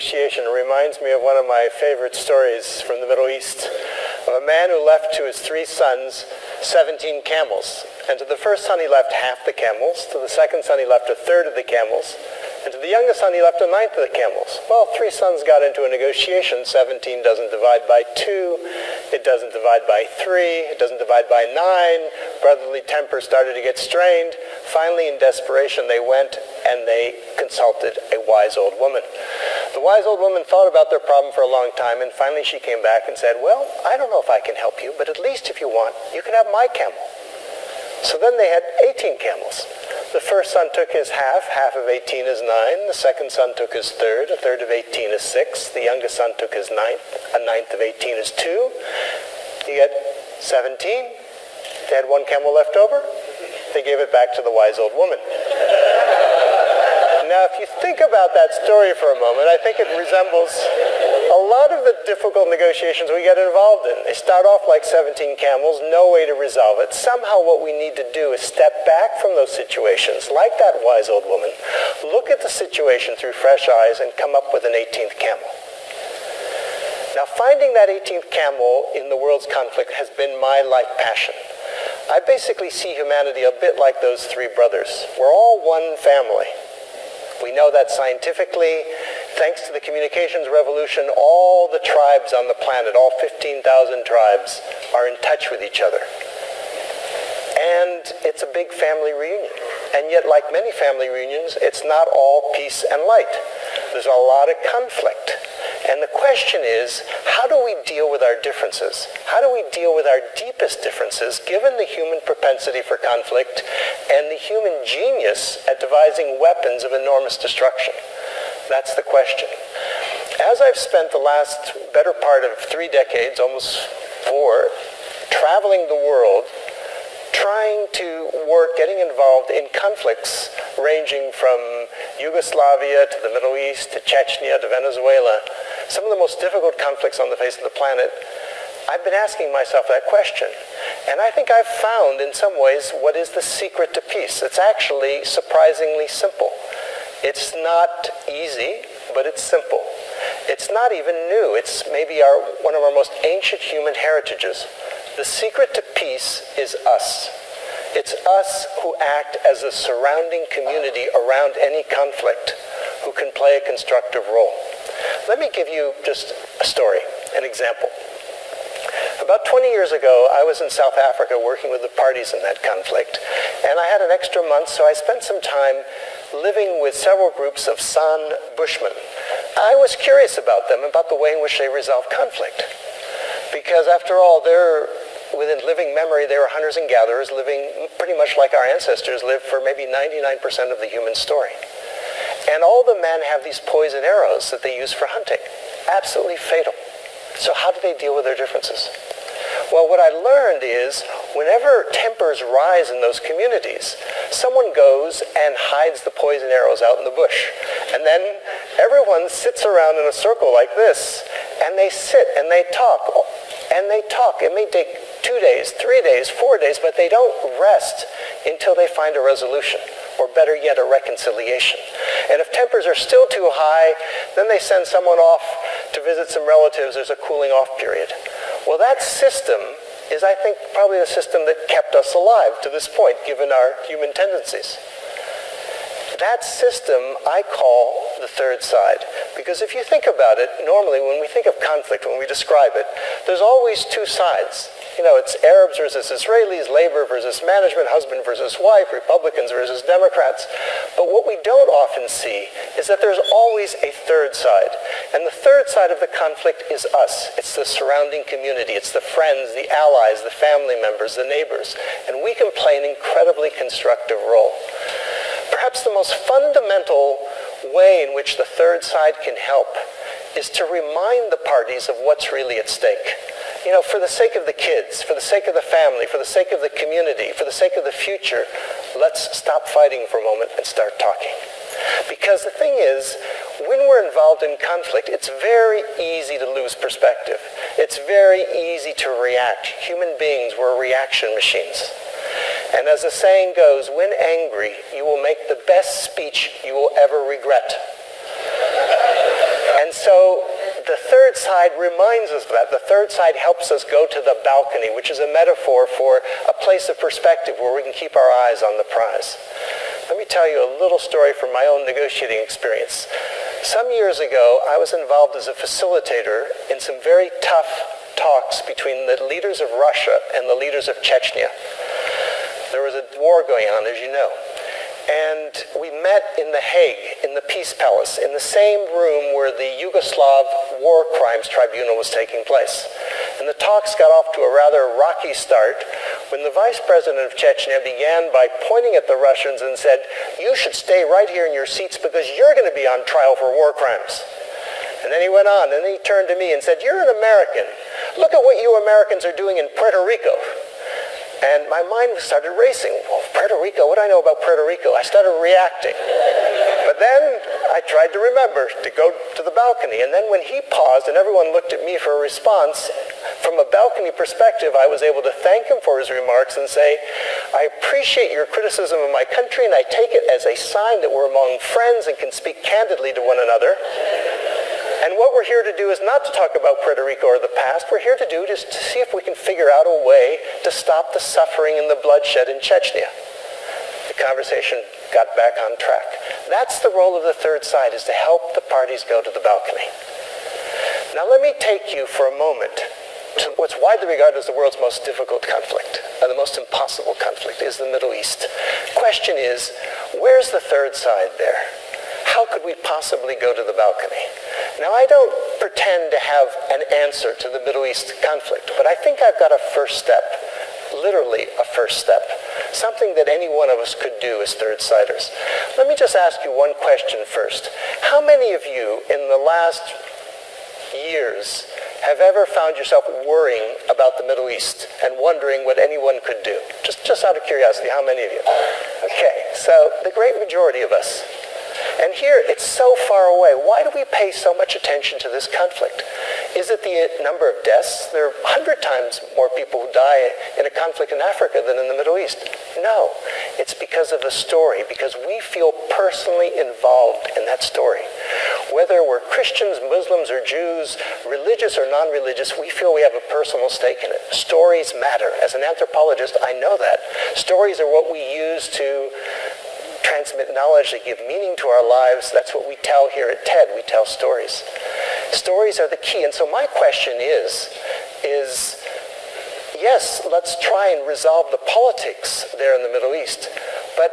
negotiation reminds me of one of my favorite stories from the Middle East, of a man who left to his 3 sons 17 camels. And to the first son he left half the camels, to the second son he left a third of the camels, and to the youngest son he left a ninth of the camels. Well, 3 sons got into a negotiation. 17 doesn't divide by 2, it doesn't divide by 3, it doesn't divide by 9. Brotherly temper started to get strained. Finally, in desperation, they went and they consulted a wise old woman. The wise old woman thought about their problem for a long time, and finally she came back and said, well, I don't know if I can help you, but at least if you want, you can have my camel. So then they had 18 camels. The first son took his half of 18 is 9. The second son took his third, a third of 18 is 6. The youngest son took his ninth, a ninth of 18 is 2. You get 17. They had 1 camel left over. They gave it back to the wise old woman. Now, if you think about that story for a moment, I think it resembles a lot of the difficult negotiations we get involved in. They start off like 17 camels, no way to resolve it. Somehow what we need to do is step back from those situations, like that wise old woman, look at the situation through fresh eyes and come up with an 18th camel. Now, finding that 18th camel in the world's conflict has been my life passion. I basically see humanity a bit like those 3 brothers. We're all one family. We know that scientifically. Thanks to the communications revolution, all the tribes on the planet, all 15,000 tribes, are in touch with each other. And it's a big family reunion. And yet, like many family reunions, it's not all peace and light. There's a lot of conflict. And the question is, how do we deal with our differences? How do we deal with our deepest differences, given the human propensity for conflict and the human genius at devising weapons of enormous destruction? That's the question. As I've spent the last better part of 3 decades, almost 4, traveling the world, trying to work, getting involved in conflicts ranging from Yugoslavia to the Middle East to Chechnya to Venezuela, some of the most difficult conflicts on the face of the planet, I've been asking myself that question. And I think I've found, in some ways, what is the secret to peace. It's actually surprisingly simple. It's not easy, but it's simple. It's not even new. It's maybe one of our most ancient human heritages. The secret to peace is us. It's us who act as a surrounding community around any conflict, who can play a constructive role. Let me give you just a story, an example. About 20 years ago, I was in South Africa working with the parties in that conflict, and I had an extra month, so I spent some time living with several groups of San Bushmen. I was curious about them, about the way in which they resolve conflict. Because after all, within living memory, they were hunters and gatherers living pretty much like our ancestors lived for maybe 99% of the human story. And all the men have these poison arrows that they use for hunting. Absolutely fatal. So how do they deal with their differences? Well, what I learned is whenever tempers rise in those communities, someone goes and hides the poison arrows out in the bush. And then everyone sits around in a circle like this, and they sit and they talk. And they talk. It may take 2 days, 3 days, 4 days, but they don't rest until they find a resolution, or better yet, a reconciliation. And if tempers are still too high, then they send someone off to visit some relatives. There's a cooling off period. Well, that system is, I think, probably the system that kept us alive to this point, given our human tendencies. That system I call the third side. Because if you think about it, normally when we think of conflict, when we describe it, there's always 2 sides. You know, it's Arabs versus Israelis, labor versus management, husband versus wife, Republicans versus Democrats. But what we don't often see is that there's always a third side. And the third side of the conflict is us. It's the surrounding community. It's the friends, the allies, the family members, the neighbors. And we can play an incredibly constructive role. Perhaps the most fundamental way in which the third side can help is to remind the parties of what's really at stake. You know, for the sake of the kids, for the sake of the family, for the sake of the community, for the sake of the future, let's stop fighting for a moment and start talking. Because the thing is, when we're involved in conflict, it's very easy to lose perspective. It's very easy to react. Human beings, we're reaction machines. And as the saying goes, when angry, you will make the best speech you will ever regret. And so the third side reminds us of that. The third side helps us go to the balcony, which is a metaphor for a place of perspective where we can keep our eyes on the prize. Let me tell you a little story from my own negotiating experience. Some years ago, I was involved as a facilitator in some very tough talks between the leaders of Russia and the leaders of Chechnya. There was a war going on, as you know. And we met in The Hague, in the Peace Palace, in the same room where the Yugoslav War Crimes Tribunal was taking place. And the talks got off to a rather rocky start when the vice president of Chechnya began by pointing at the Russians and said, "You should stay right here in your seats because you're going to be on trial for war crimes." And then he went on, and then he turned to me and said, "You're an American. Look at what you Americans are doing in Puerto Rico." And my mind started racing. Well, Puerto Rico, what do I know about Puerto Rico? I started reacting. But then I tried to remember to go to the balcony. And then when he paused and everyone looked at me for a response, from a balcony perspective, I was able to thank him for his remarks and say, "I appreciate your criticism of my country, and I take it as a sign that we're among friends and can speak candidly to one another. And what we're here to do is not to talk about Puerto Rico or the past. We're here to do is to see if we can figure out a way to stop the suffering and the bloodshed in Chechnya." The conversation got back on track. That's the role of the third side, is to help the parties go to the balcony. Now let me take you for a moment to what's widely regarded as the world's most difficult conflict, or the most impossible conflict, is the Middle East. The question is, where's the third side there? How could we possibly go to the balcony? Now, I don't pretend to have an answer to the Middle East conflict, but I think I've got a first step, literally a first step, something that any one of us could do as third-siders. Let me just ask you one question first. How many of you in the last years have ever found yourself worrying about the Middle East and wondering what anyone could do? Just out of curiosity, how many of you? Okay, so the great majority of us. And here, it's so far away. Why do we pay so much attention to this conflict? Is it the number of deaths? There are 100 times more people who die in a conflict in Africa than in the Middle East. No, it's because of the story, because we feel personally involved in that story. Whether we're Christians, Muslims, or Jews, religious or non-religious, we feel we have a personal stake in it. Stories matter. As an anthropologist, I know that. Stories are what we use to transmit knowledge, that give meaning to our lives. That's what we tell here at TED. We tell stories. Stories are the key. And so my question is yes, let's try and resolve the politics there in the Middle East, but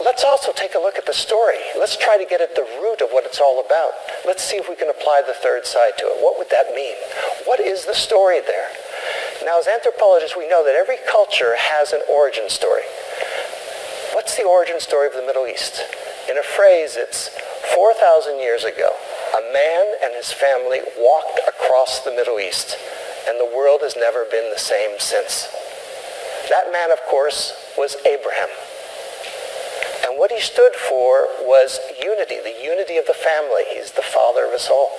let's also take a look at the story. Let's try to get at the root of what it's all about. Let's see if we can apply the third side to it. What would that mean? What is the story there? Now, as anthropologists, we know that every culture has an origin story. What's the origin story of the Middle East? In a phrase, it's 4,000 years ago, a man and his family walked across the Middle East, and the world has never been the same since. That man, of course, was Abraham. And what he stood for was unity, the unity of the family. He's the father of us all.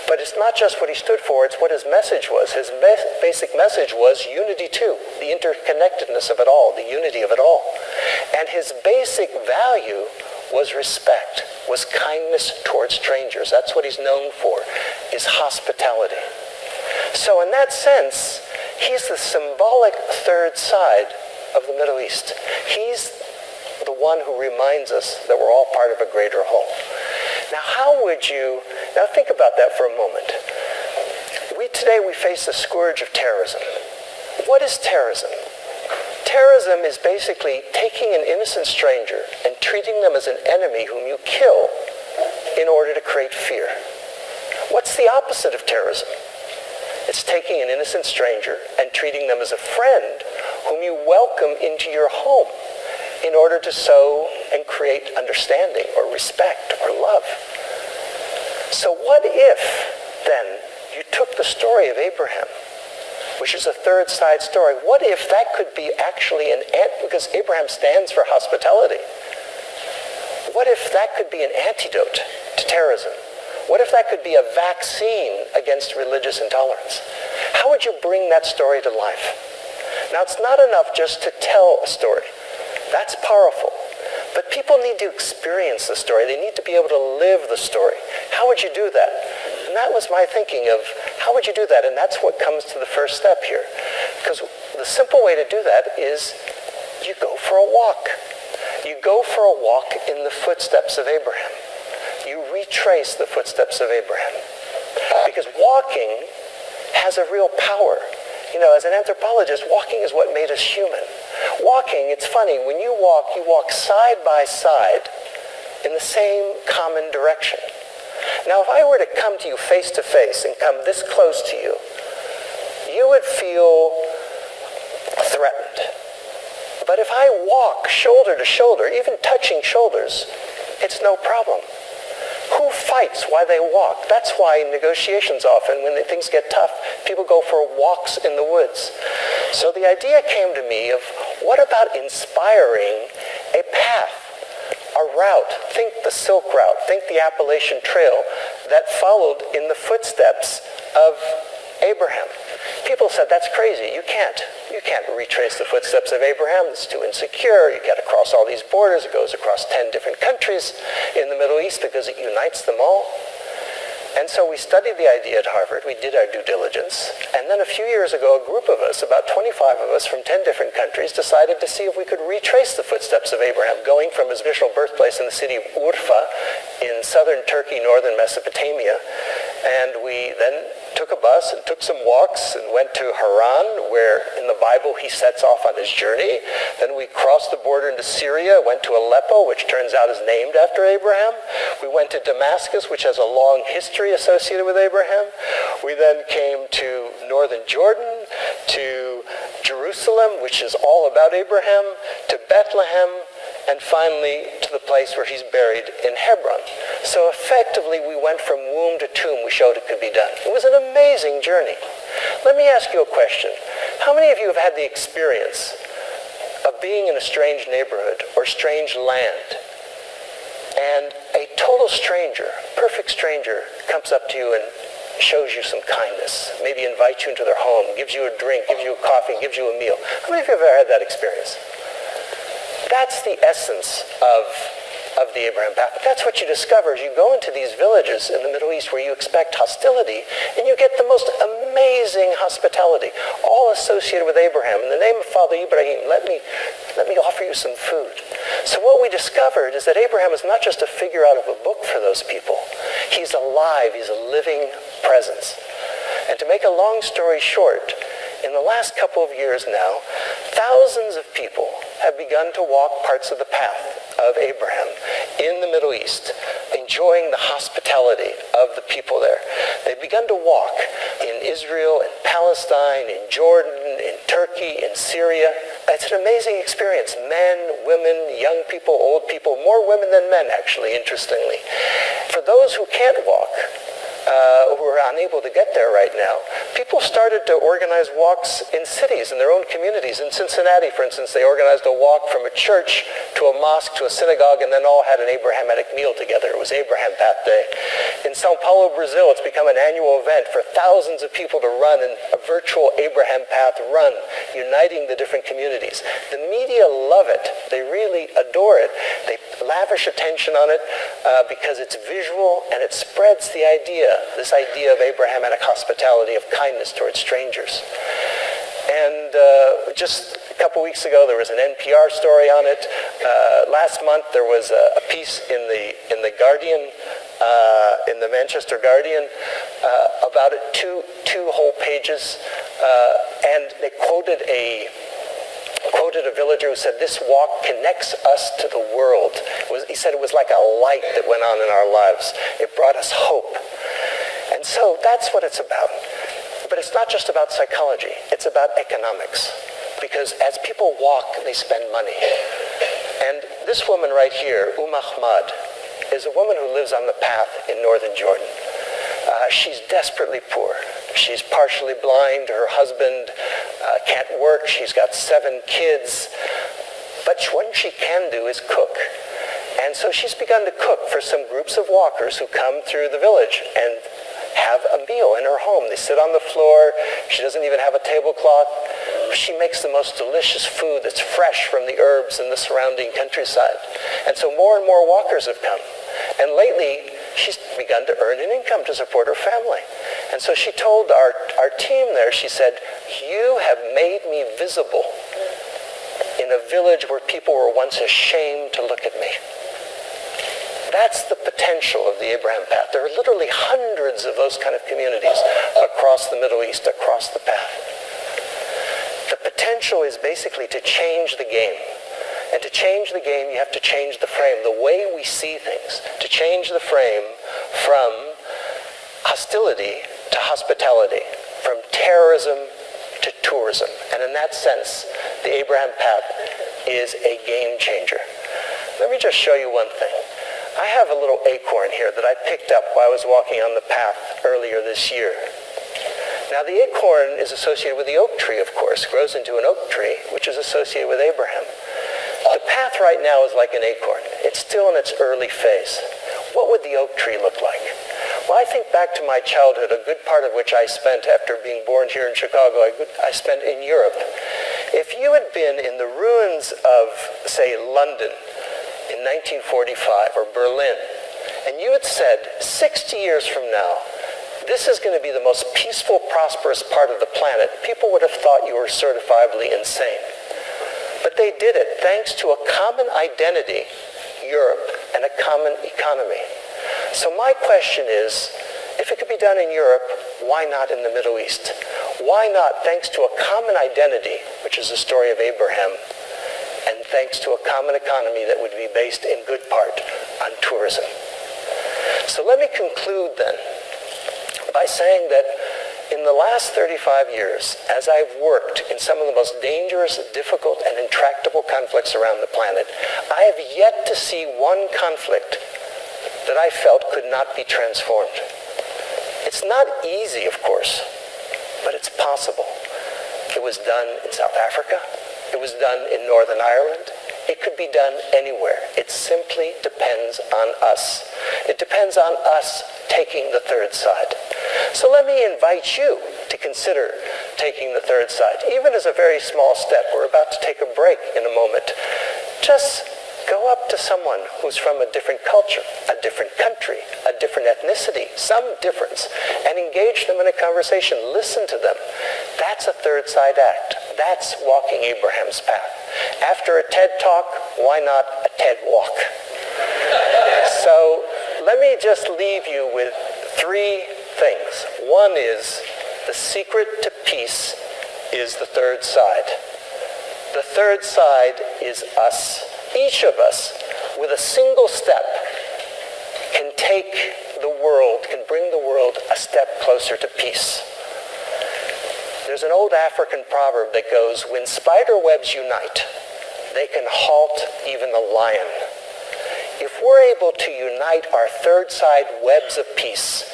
But it's not just what he stood for, it's what his message was. His basic message was unity too, the interconnectedness of it all, the unity of it all. And his basic value was respect, was kindness towards strangers. That's what he's known for, is hospitality. So in that sense, he's the symbolic third side of the Middle East. He's the one who reminds us that we're all part of a greater whole. Now think about that for a moment. Today we face the scourge of terrorism. What is terrorism? Terrorism is basically taking an innocent stranger and treating them as an enemy whom you kill in order to create fear. What's the opposite of terrorism? It's taking an innocent stranger and treating them as a friend whom you welcome into your home in order to sow and create understanding or respect or love. So what if, then, you took the story of Abraham, which is a third side story. What if that could be actually because Abraham stands for hospitality. What if that could be an antidote to terrorism? What if that could be a vaccine against religious intolerance? How would you bring that story to life? Now, it's not enough just to tell a story. That's powerful. But people need to experience the story. They need to be able to live the story. How would you do that? And that was my thinking of how would you do that? And that's what comes to the first step here. Because the simple way to do that is you go for a walk. You go for a walk in the footsteps of Abraham. You retrace the footsteps of Abraham. Because walking has a real power. You know, as an anthropologist, walking is what made us human. Walking, it's funny, when you walk side by side in the same common direction. Now, if I were to come to you face to face and come this close to you, you would feel threatened. But if I walk shoulder to shoulder, even touching shoulders, it's no problem. Who fights while they walk? That's why in negotiations often, when things get tough, people go for walks in the woods. So the idea came to me of what about inspiring a path, a route? Think the Silk Route, think the Appalachian Trail that followed in the footsteps of Abraham. People said, that's crazy. You can't retrace the footsteps of Abraham. It's too insecure. You got to cross all these borders. It goes across 10 different countries in the Middle East because it unites them all. And so we studied the idea at Harvard. We did our due diligence. And then a few years ago, a group of us, about 25 of us from 10 different countries, decided to see if we could retrace the footsteps of Abraham, going from his original birthplace in the city of Urfa in southern Turkey, northern Mesopotamia. And we then took a bus and took some walks and went to Haran, where in the Bible he sets off on his journey. Then we crossed the border into Syria, went to Aleppo, which turns out is named after Abraham. We went to Damascus, which has a long history associated with Abraham. We then came to northern Jordan, to Jerusalem, which is all about Abraham, to Bethlehem, and finally to the place where he's buried in Hebron. So effectively we went from womb to tomb. We showed it could be done. It was an amazing journey. Let me ask you a question. How many of you have had the experience of being in a strange neighborhood or strange land, and a total stranger, perfect stranger, comes up to you and shows you some kindness, maybe invites you into their home, gives you a drink, gives you a coffee, gives you a meal? How many of you have ever had that experience? That's the essence of the Abraham path. That's what you discover as you go into these villages in the Middle East where you expect hostility, and you get the most amazing hospitality, all associated with Abraham. In the name of Father Ibrahim, let me offer you some food. So what we discovered is that Abraham is not just a figure out of a book for those people. He's alive. He's a living presence. And to make a long story short, in the last couple of years now, thousands of people have begun to walk parts of the path of Abraham in the Middle East, enjoying the hospitality of the people there. They've begun to walk in Israel, in Palestine, in Jordan, in Turkey, in Syria. It's an amazing experience. Men, women, young people, old people, more women than men, actually, interestingly. For those who can't walk, who are unable to get there right now, people started to organize walks in cities, in their own communities. In Cincinnati, for instance, they organized a walk from a church to a mosque to a synagogue, and then all had an Abrahamic meal together. It was Abraham Path Day. In Sao Paulo, Brazil, it's become an annual event for thousands of people to run in a virtual Abraham Path run, uniting the different communities. The media love it. They really adore it. They lavish attention on it because it's visual and it spreads the idea, this idea of Abrahamic hospitality, of kindness towards strangers. And just a couple weeks ago, there was an NPR story on it. Last month, there was a piece in the Guardian, in the Manchester Guardian, about it, two whole pages, and they quoted a villager who said, "This walk connects us to the world." He said it was like a light that went on in our lives. It brought us hope. And so that's what it's about. But it's not just about psychology. It's about economics. Because as people walk, they spend money. And this woman right here, Ahmad, is a woman who lives on the path in northern Jordan. She's desperately poor. She's partially blind. Her husband can't work. She's got 7 kids. But what she can do is cook. And so she's begun to cook for some groups of walkers who come through the village and have a meal in her home. They sit on the floor. She doesn't even have a tablecloth. She makes the most delicious food that's fresh from the herbs in the surrounding countryside. And so more and more walkers have come. And lately, she's begun to earn an income to support her family. And so she told our team there, she said, "You have made me visible in a village where people were once ashamed to look at me." That's the potential of the Abraham Path. There are literally hundreds of those kind of communities across the Middle East, across the path. The potential is basically to change the game. And to change the game, you have to change the frame, the way we see things. To change the frame from hostility to hospitality, from terrorism to tourism. And in that sense, the Abraham Path is a game changer. Let me just show you one thing. I have a little acorn here that I picked up while I was walking on the path earlier this year. Now, the acorn is associated with the oak tree, of course, grows into an oak tree, which is associated with Abraham. The path right now is like an acorn. It's still in its early phase. What would the oak tree look like? Well, I think back to my childhood, a good part of which I spent after being born here in Chicago, I spent in Europe. If you had been in the ruins of, say, London in 1945 or Berlin, and you had said, 60 years from now, this is going to be the most peaceful, prosperous part of the planet, people would have thought you were certifiably insane. But they did it thanks to a common identity, Europe, and a common economy. So my question is, if it could be done in Europe, why not in the Middle East? Why not thanks to a common identity, which is the story of Abraham, and thanks to a common economy that would be based in good part on tourism? So let me conclude then by saying that in the last 35 years, as I've worked in some of the most dangerous, difficult, and intractable conflicts around the planet, I have yet to see one conflict that I felt could not be transformed. It's not easy, of course, but it's possible. It was done in South Africa. It was done in Northern Ireland. It could be done anywhere. It simply depends on us. It depends on us taking the third side. So let me invite you to consider taking the third side, even as a very small step. We're about to take a break in a moment. Just go up to someone who's from a different culture, a different country, a different ethnicity, some difference, and engage them in a conversation. Listen to them. That's a third side act. That's walking Abraham's path. After a TED Talk, why not a TED Walk? So let me just leave you with three things. One is the secret to peace is the third side. The third side is us. Each of us, with a single step, can take the world, can bring the world a step closer to peace. There's an old African proverb that goes, when spider webs unite, they can halt even a lion. If we're able to unite our third side webs of peace,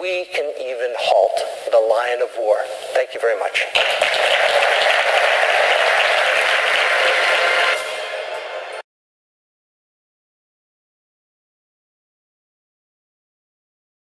we can even halt the lion of war. Thank you very much.